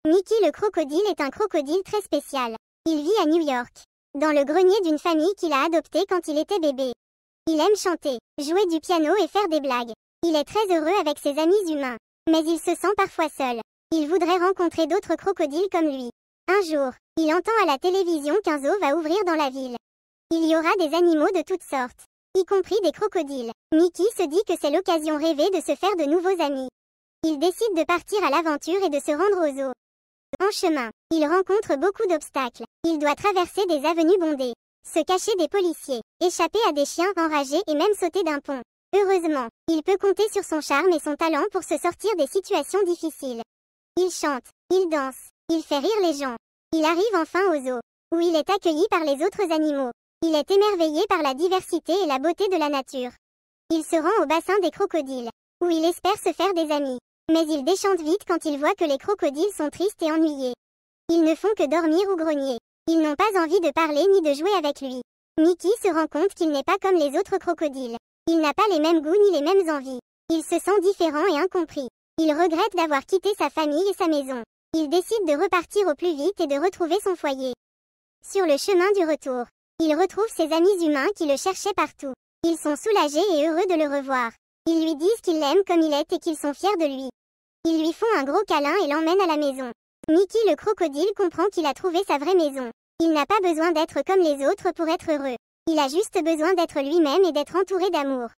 Mickey le crocodile est un crocodile très spécial. Il vit à New York, dans le grenier d'une famille qu'il a adoptée quand il était bébé. Il aime chanter, jouer du piano et faire des blagues. Il est très heureux avec ses amis humains, mais il se sent parfois seul. Il voudrait rencontrer d'autres crocodiles comme lui. Un jour, il entend à la télévision qu'un zoo va ouvrir dans la ville. Il y aura des animaux de toutes sortes, y compris des crocodiles. Mickey se dit que c'est l'occasion rêvée de se faire de nouveaux amis. Il décide de partir à l'aventure et de se rendre au zoo. En chemin, il rencontre beaucoup d'obstacles. Il doit traverser des avenues bondées, se cacher des policiers, échapper à des chiens enragés et même sauter d'un pont. Heureusement, il peut compter sur son charme et son talent pour se sortir des situations difficiles. Il chante, il danse, il fait rire les gens. Il arrive enfin au zoo, où il est accueilli par les autres animaux. Il est émerveillé par la diversité et la beauté de la nature. Il se rend au bassin des crocodiles, où il espère se faire des amis. Mais il déchante vite quand il voit que les crocodiles sont tristes et ennuyés. Ils ne font que dormir ou grogner. Ils n'ont pas envie de parler ni de jouer avec lui. Mickey se rend compte qu'il n'est pas comme les autres crocodiles. Il n'a pas les mêmes goûts ni les mêmes envies. Il se sent différent et incompris. Il regrette d'avoir quitté sa famille et sa maison. Il décide de repartir au plus vite et de retrouver son foyer. Sur le chemin du retour, il retrouve ses amis humains qui le cherchaient partout. Ils sont soulagés et heureux de le revoir. Ils lui disent qu'ils l'aiment comme il est et qu'ils sont fiers de lui. Ils lui font un gros câlin et l'emmènent à la maison. Mickey le crocodile comprend qu'il a trouvé sa vraie maison. Il n'a pas besoin d'être comme les autres pour être heureux. Il a juste besoin d'être lui-même et d'être entouré d'amour.